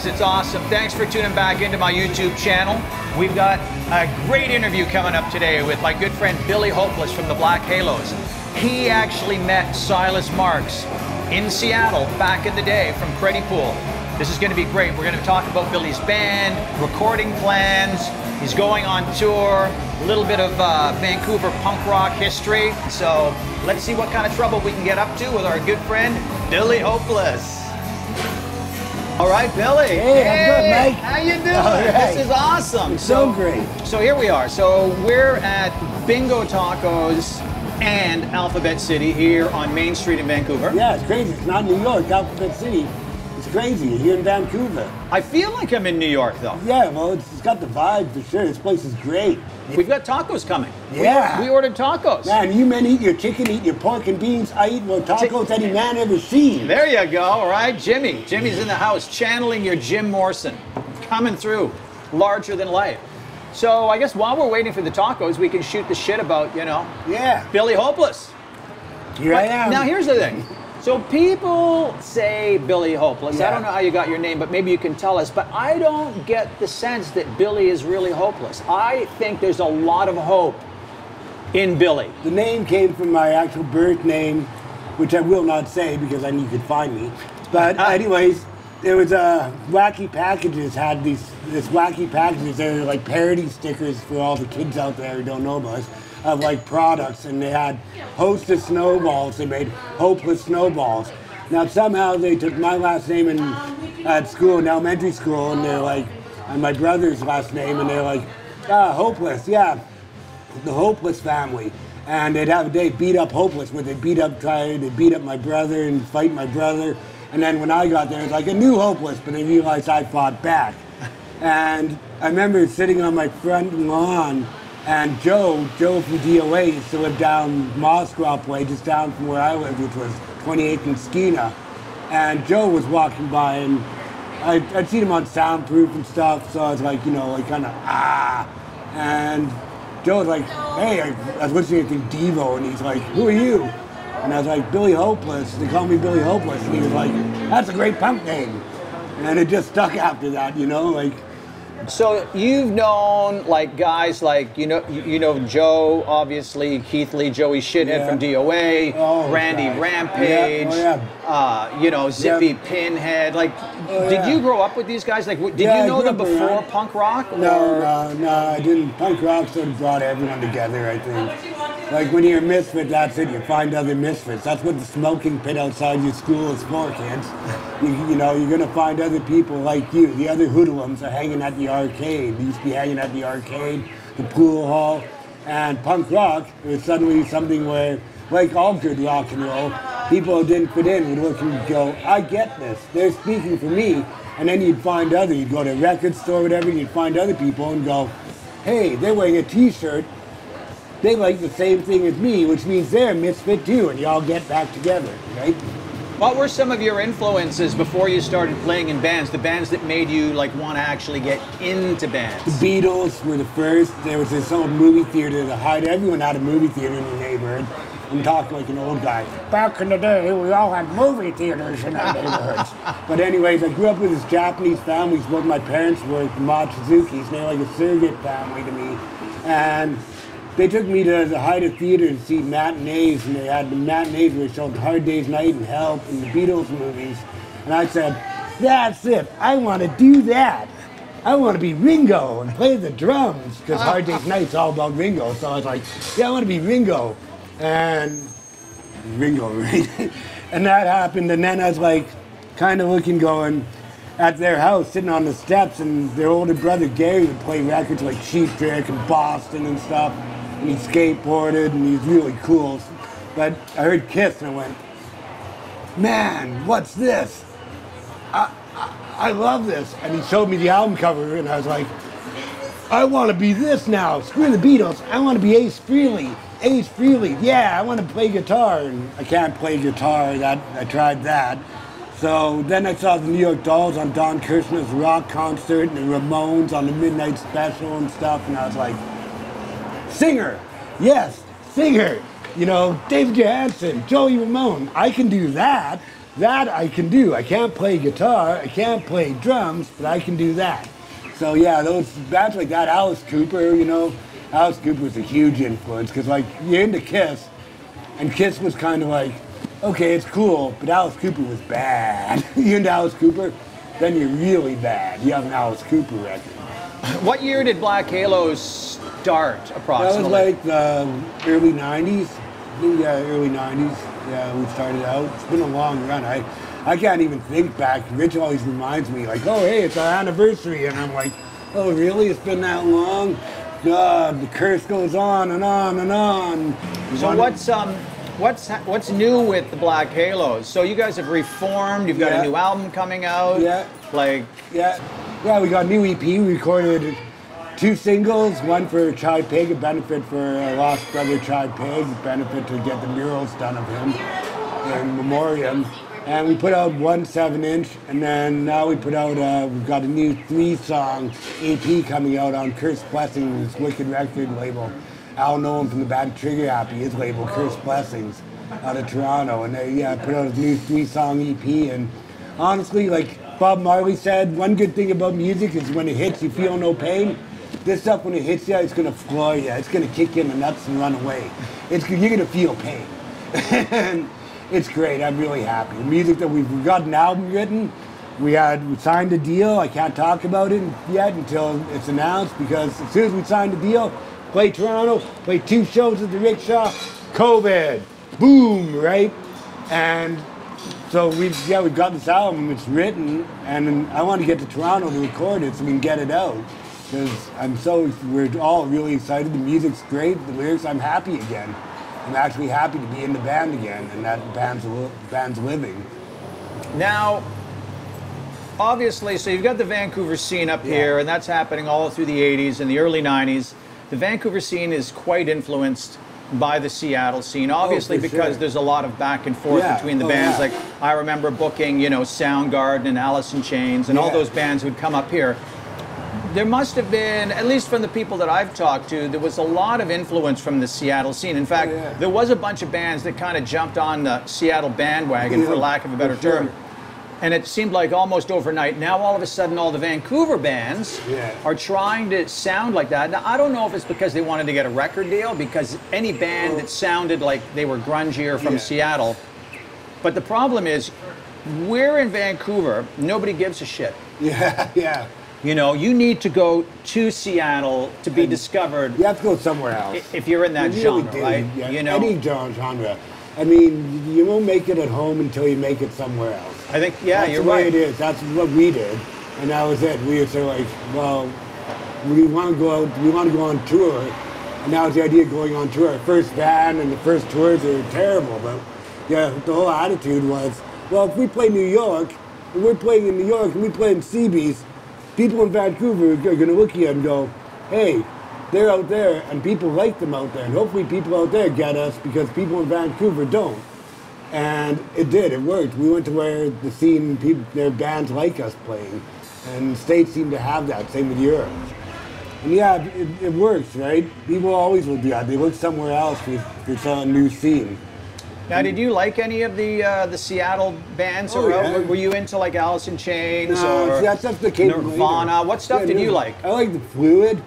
guys, it's awesome. Thanks for tuning back into my YouTube channel. We've got a great interview coming up today with my good friend Billy Hopeless from the Black Halos. He actually met Silas Marx in Seattle back in the day from Creddy Pool. This is going to be great. We're going to talk about Billy's band, recording plans. He's going on tour, a little bit of Vancouver punk rock history. So let's see what kind of trouble we can get up to with our good friend Billy Hopeless. All right, Billy. Hey, I'm good, Mike. How you doing? Right. This is awesome. So great. So here we are. So we're at Bingo Tacos and Alphabet City here on Main Street in Vancouver. Yeah, it's crazy. It's not New York, Alphabet City. It's crazy. You're here in Vancouver. I feel like I'm in New York, though. Yeah, well, it's got the vibe for sure. This place is great. We've got tacos coming. Yeah. We ordered tacos. Man, you men eat your chicken, eat your pork and beans. I eat more tacos than any man ever seen. There you go. All right, Jimmy. Jimmy's in the house, channeling your Jim Morrison, coming through, larger than life. So I guess while we're waiting for the tacos, we can shoot the shit about, you know, Yeah. Billy Hopeless. Here I am. Now here's the thing. So people say Billy Hopeless. I Yeah. don't know how you got your name, but maybe you can tell us. But I don't get the sense that Billy is really hopeless. I think there's a lot of hope in Billy. The name came from my actual birth name, which I will not say because then you could find me. But anyways, there was Wacky Packages had this Wacky Packages. They were like parody stickers for all the kids out there who don't know about us, of like products, and they had Hostess Snowballs. They made Hopeless Snowballs. Now somehow they took my last name at school, in elementary school, and they're like, and my brother's last name, and they're like, Hopeless, yeah, the Hopeless family. And they'd have a day beat up Hopeless, where they beat up my brother and fight my brother. And then when I got there, it was like a new Hopeless, but they realized I fought back. And I remember sitting on my front lawn, and Joe from DOA used to live down Moscrop Way, just down from where I lived, which was 28th and Skeena. And Joe was walking by, and I'd seen him on soundproof and stuff, so I was like, you know, like kind of, And Joe was like, hey, I was listening to Devo, and he's like, who are you? And I was like, Billy Hopeless. They call me Billy Hopeless. And he was like, that's a great punk name. And it just stuck after that, you know, like. So you've known like guys like you know Joe, obviously, Keith Lee, Joey Shithead from DOA, Randy Rampage, you know, Zippy Pinhead. Like, did you grow up with these guys? Like, did you know them before punk rock? No, I didn't. Punk rock sort of brought everyone together, I think. Like when you're a misfit, that's it. You find other misfits. That's what the smoking pit outside your school is for, kids. You know, you're gonna find other people like you. The other hoodlums are hanging at the arcade. They used to be hanging at the arcade, the pool hall, and punk rock was suddenly something where, like all good rock and roll, people who didn't fit in would look and go, I get this. They're speaking for me. And then you'd find you'd go to a record store or whatever, and you'd find other people and go, hey, they're wearing a t-shirt. They like the same thing as me, which means they're a misfit too, and you all get back together, right? What were some of your influences before you started playing in bands? The bands that made you like want to actually get into bands? The Beatles were the first. There was this old movie theater that had everyone had a movie theater in the neighborhood. I'm talking like an old guy. Back in the day, we all had movie theaters in our neighborhoods. But anyways, I grew up with this Japanese family. Both my parents were Machizuki's, and they're like a surrogate family to me. And they took me to the Haida Theater to see matinees, and they had the matinees where they showed Hard Day's Night and Help and the Beatles movies. And I said, that's it, I want to do that. I want to be Ringo and play the drums, because Hard Day's Night's all about Ringo. So I was like, yeah, I want to be Ringo. And Ringo, right? And that happened, and then I was like, kind of looking, going, at their house, sitting on the steps, and their older brother Gary would play records like Cheap Trick and Boston and stuff. And he skateboarded, and he was really cool. But I heard Kiss, and I went, man, what's this? I love this. And he showed me the album cover, and I was like, I want to be this now. Screw the Beatles. I want to be Ace Frehley. Ace Frehley, yeah, I want to play guitar. And I can't play guitar. I tried that. So then I saw the New York Dolls on Don Kirshner's rock concert, and the Ramones on the Midnight Special and stuff, and I was like, singer, yes, singer. You know, David Johansen, Joey Ramone, I can do that. That I can do. I can't play guitar, I can't play drums, but I can do that. So yeah, those bands like that, Alice Cooper, you know, Alice Cooper was a huge influence because like you're into Kiss, and Kiss was kind of like, okay, it's cool, but Alice Cooper was bad. You into Alice Cooper, then you're really bad. You have an Alice Cooper record. What year did Black Halos start, approximately? That was like the early 90s. I think, yeah, early 90s. Yeah, we started out. It's been a long run. I can't even think back. Rich always reminds me, like, oh, hey, it's our anniversary. And I'm like, oh, really? It's been that long? God, the curse goes on and on and on. So what's new with the Black Halos? So you guys have reformed. You've got a new album coming out. Yeah. Yeah, we got a new EP. We recorded 2 singles, one for Chai Pig, a benefit for lost brother Chai Pig, a benefit to get the murals done of him in memoriam. And we put out 1 7-inch, and then now we put out, we've got a new 3-song EP coming out on Curse Blessings, Wicked record label. Al Nolan from the band Trigger Happy, his label, Curse Blessings, out of Toronto. And they put out a new 3-song EP. And honestly, like Bob Marley said, one good thing about music is when it hits, you feel no pain. This stuff, when it hits you, it's going to floor you. It's going to kick you in the nuts and run away. You're going to feel pain. And it's great. I'm really happy. The music that we've got an album written, we signed a deal. I can't talk about it yet until it's announced, because as soon as we signed the deal, play Toronto, play 2 shows at the Rickshaw, COVID, boom, right? And so we've got this album, it's written, and I want to get to Toronto to record it so we can get it out. Because we're all really excited. The music's great, the lyrics, I'm happy again. I'm actually happy to be in the band again, and that band's living. Now, obviously, so you've got the Vancouver scene up here, and that's happening all through the 80s and the early 90s. The Vancouver scene is quite influenced by the Seattle scene, obviously, because there's a lot of back and forth between the bands. Like, I remember booking, you know, Soundgarden and Alice in Chains and all those bands who'd come up here. There must have been, at least from the people that I've talked to, there was a lot of influence from the Seattle scene. In fact, there was a bunch of bands that kind of jumped on the Seattle bandwagon, for lack of a better term. And it seemed like almost overnight. Now, all of a sudden, all the Vancouver bands are trying to sound like that. Now, I don't know if it's because they wanted to get a record deal, because any band that sounded like they were grungier from Seattle. But the problem is, we're in Vancouver, nobody gives a shit. You know, you need to go to Seattle to be discovered. You have to go somewhere else. If you're in that genre, right? Yeah, you know? Any genre. I mean, you won't make it at home until you make it somewhere else. I think, That's you're the way right. it is. That's what we did. And that was it. We were sort of like, well, we want to go out, we want to go on tour. And that was the idea of going on tour. Our first band and the first tours, they were terrible. But yeah, the whole attitude was, well, if we play New York, and we're playing in New York, and we play in Seabees, people in Vancouver are going to look at you and go, hey, they're out there, and people like them out there. And hopefully people out there get us, because people in Vancouver don't. And it did, it worked. We went to where the scene, their bands like us playing. And the States seem to have that, same with Europe. And yeah, it works, right? People always will do that. They look somewhere else for some new scene. Now, did you like any of the Seattle bands? Were you into like Alice in Chains or Nirvana? What stuff did you like? I like the Fluid.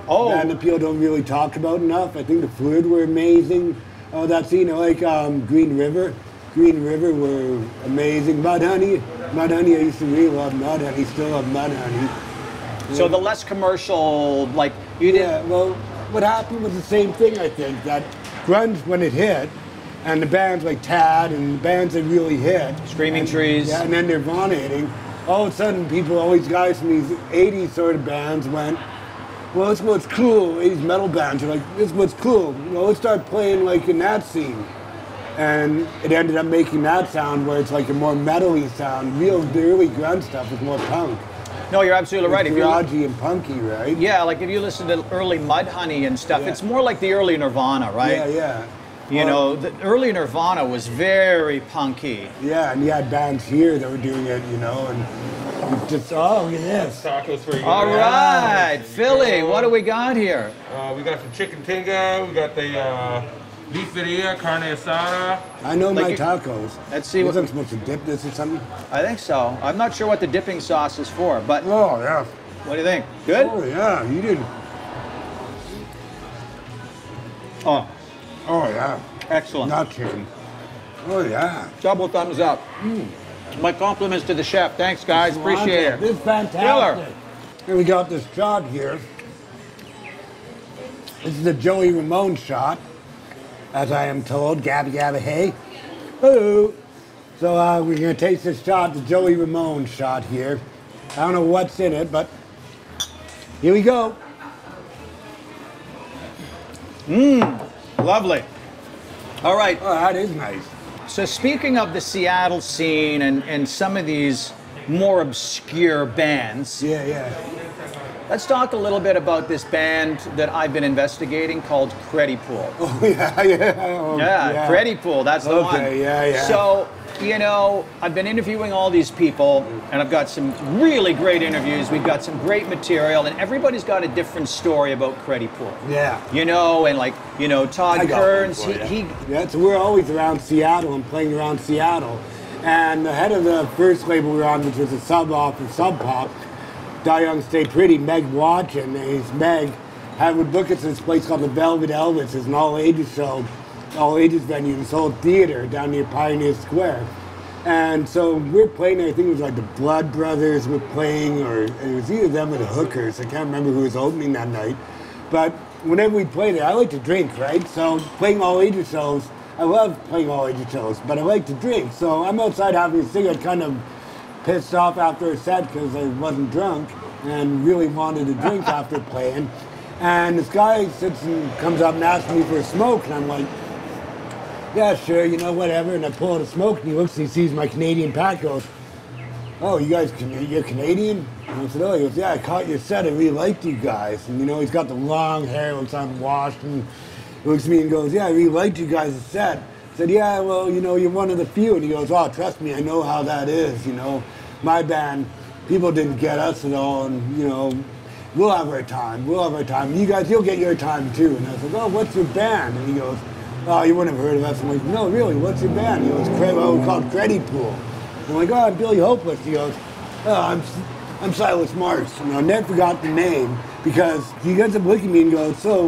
Oh. That people don't really talk about enough. I think the Fluid were amazing. Oh, that scene, I like Green River. Green River were amazing. Mudhoney, I used to really love Mudhoney. Still love Mudhoney. So the less commercial, like you did. Yeah, well, what happened was the same thing, I think. That grunge, when it hit, and the bands like Tad and the bands that really hit. Screaming Trees. Yeah, and then Nirvana hitting. All of a sudden, all these guys from these 80s sort of bands went, well, this is what's cool. 80s metal bands are like, this is what's cool. Well, let's start playing like in that scene. And it ended up making that sound where it's like a more metal-y sound. The early grunge stuff was more punk. No, you're absolutely right. Garagey and punky, right? Yeah, like if you listen to early Mudhoney and stuff, it's more like the early Nirvana, right? Yeah. You know, the early Nirvana was very punky. Yeah, and you had bands here that were doing it, you know, and just, oh, look at this. Tacos for you. All right, Philly, what do we got here? We got some chicken tinga. We got the Beeferia, carne asada. I know Like my you- tacos. Let's see Was what. I supposed to dip this or something? I think so. I'm not sure what the dipping sauce is for, but Oh, yeah. what do you think? Good? Oh, yeah. You did. Oh, Oh, yeah. excellent. Not kidding. Oh, yeah. Double thumbs up. My compliments to the chef. Thanks, guys. Appreciate it. This is fantastic. Killer. Here we got this shot here. This is the Joey Ramone shot, as I am told. Gabba gabba hey. Hello. So we're going to taste this shot, the Joey Ramone shot here. I don't know what's in it, but here we go. Lovely. All right. Oh, that is nice. So speaking of the Seattle scene and some of these more obscure bands, Yeah, yeah. let's talk a little bit about this band that I've been investigating called Creddy Pool. Oh, yeah, yeah. Oh, Yeah, Creddy Pool, that's the one. Okay, yeah, yeah. So, you know, I've been interviewing all these people, and I've got some really great interviews. We've got some great material, and everybody's got a different story about Creddy Pool. Yeah. You know, and like, you know, Todd I got Kearns, one for he you. Yeah, so we're always around Seattle and playing around Seattle. And the head of the first label we were on, which was a Sub Off and Sub Pop, Die Young Stay Pretty, Meg Watchin, he's Meg, would book us at this place called the Velvet Elvis. It's an all-ages show, all-ages venue, this old theater down near Pioneer Square. And so we're playing, I think it was like the Blood Brothers were playing, or it was either them or the Hookers. I can't remember who was opening that night. But whenever we played it, I like to drink, right? So playing all-ages shows, I love playing all-ages shows, but I like to drink. So I'm outside having a cigarette, kind of pissed off after a set because I wasn't drunk and really wanted to drink after playing. And this guy sits and comes up and asks me for a smoke, and I'm like, yeah, sure, you know, whatever. And I pull out a smoke, and he looks and he sees my Canadian pack, goes, oh, you guys, you're Canadian? And I said, oh, he goes, yeah, I caught your set, I really liked you guys. And, you know, he's got the long hair, looks unwashed, and he looks at me and goes, yeah, I really liked you guys' set. I said, yeah, well, you know, you're one of the few. And he goes, oh, trust me, I know how that is, you know. My band, people didn't get us at all, and, you know, we'll have our time, we'll have our time. You guys, you'll get your time, too. And I was like, oh, what's your band? And he goes, oh, you wouldn't have heard of us. I'm like, no, really, what's your band? He goes, we're called Creddy Pool. I'm like, oh, I'm Billy Hopeless. He goes, oh, I'm Silas Marx. And I never forgot the name because he gets up looking at me and goes, so,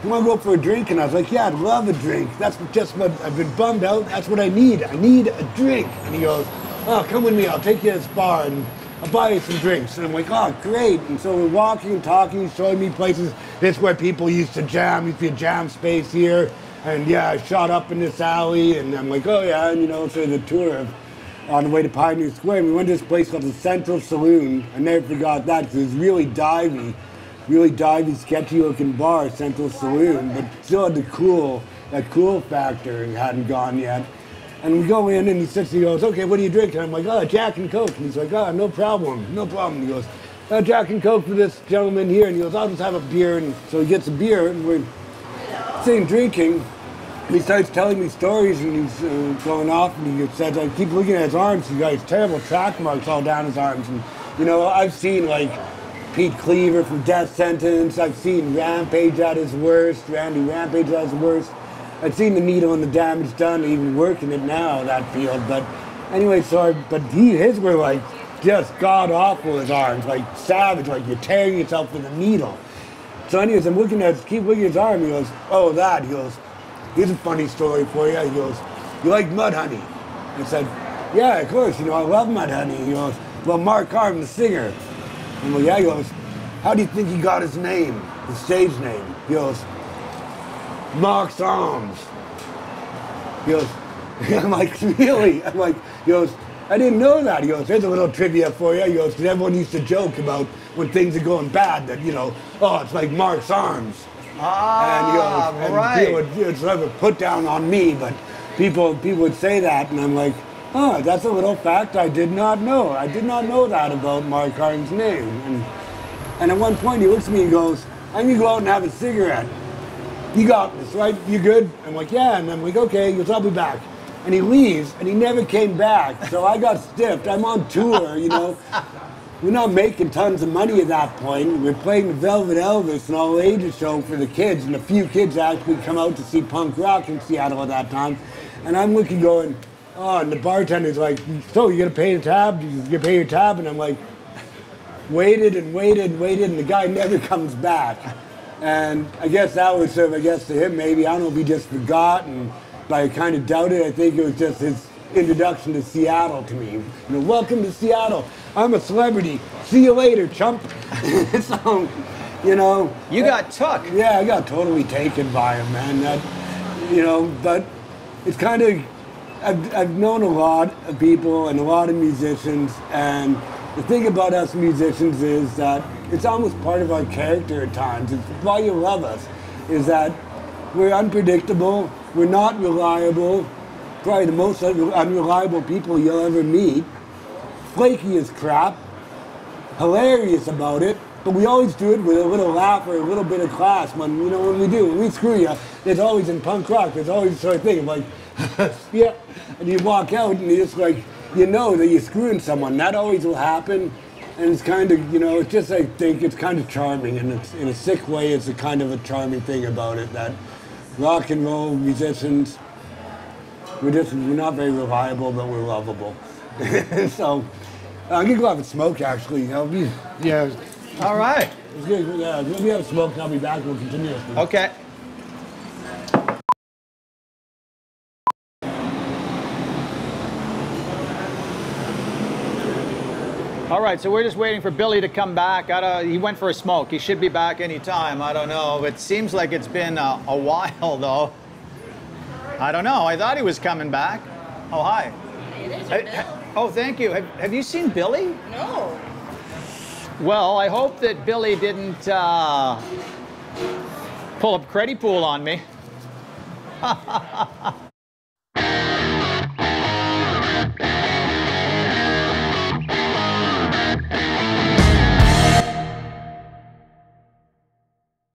you want to go for a drink? And I was like, yeah, I'd love a drink. That's just what I've been bummed out. That's what I need. I need a drink. And he goes, oh, come with me. I'll take you to this bar and I'll buy you some drinks. And I'm like, oh, great. And so we're walking and talking, showing me places. This is where people used to jam. Used to be a jam space here. And yeah, I shot up in this alley. And I'm like, oh, yeah. And, you know, so the tour on the way to Pioneer Square. And we went to this place called the Central Saloon. I never forgot that because it was really divey, sketchy looking bar, Central Saloon, but still had that cool factor and hadn't gone yet. And we go in and he sits and he goes, okay, what do you drink? And I'm like, oh, Jack and Coke. And he's like, oh, no problem. He goes, oh, Jack and Coke for this gentleman here. And he goes, I'll just have a beer. And so he gets a beer and we're sitting drinking. And he starts telling me stories and he's going off and he says, I keep looking at his arms. He's got these terrible track marks all down his arms. And, you know, I've seen like Pete Cleaver from Death Sentence. I've seen Rampage at his worst, Randy Rampage at his worst. I've seen the needle and the damage done, even working it now, that field. But anyway, his were like just god awful, his arms, like savage, like you're tearing yourself with a needle. So anyways, keep looking at his arm, he goes, oh, that, he goes, here's a funny story for you. He goes, you like Mudhoney? I said, yeah, of course, you know, I love Mudhoney. He goes, well, Mark Arm, the singer. I'm like, yeah, he goes, how do you think he got his name, his stage name? He goes, Mark's Arms. He goes, I'm like, really? I'm like, he goes, I didn't know that. He goes, here's a little trivia for you. He goes, because everyone used to joke about when things are going bad that, you know, oh, it's like Mark's Arms. Ah, and he goes, right. And it's sort of a put down on me, but people would say that, and I'm like, oh, that's a little fact I did not know. I did not know that about Mark Arm's name. And at one point he looks at me and goes, I'm going to go out and have a cigarette. You got this, right? You good? I'm like, yeah. And I'm like, okay. He goes, I'll be back. And he leaves, and he never came back. So I got stiffed. I'm on tour, you know. we're not making tons of money at that point. We're playing the Velvet Elvis, an all-ages show for the kids, and a few kids actually come out to see punk rock in Seattle at that time. And I'm looking going, oh, and the bartender's like, so you gonna pay the tab? You gonna pay your tab? And I'm like, waited and waited and waited, and the guy never comes back. And I guess that was sort of, I guess to him maybe, I don't know if he just forgot, but I kind of doubt it. I think it was just his introduction to Seattle to me. You know, welcome to Seattle. I'm a celebrity. See you later, chump. So, you know. You got took. Yeah, I got totally taken by him, man. That, you know, but it's kind of, I've known a lot of people and a lot of musicians, and the thing about us musicians is that it's almost part of our character at times. It's why you love us, is that we're unpredictable, we're not reliable, probably the most unreliable people you'll ever meet, flaky as crap, hilarious about it, but we always do it with a little laugh or a little bit of class when, you know, when we screw you, there's always in punk rock, there's always this sort of thing of like, yeah, and you walk out and you just like, you know that you're screwing someone. That always will happen, and it's kind of, you know, it's just, I think it's kind of charming, and it's, in a sick way, it's a kind of a charming thing about it, that rock and roll musicians, we're not very reliable, but we're lovable. So, I'm gonna go have a smoke actually. Yeah. All right. It's good. Yeah, let me have a smoke and I'll be back. We'll continue. Okay. All right, so we're just waiting for Billy to come back. He went for a smoke. He should be back any time. I don't know. It seems like it's been a while, though. I don't know. I thought he was coming back. Oh, hi. It is Bill. Oh, thank you. Have you seen Billy? No. Well, I hope that Billy didn't pull up Creddy Pool on me.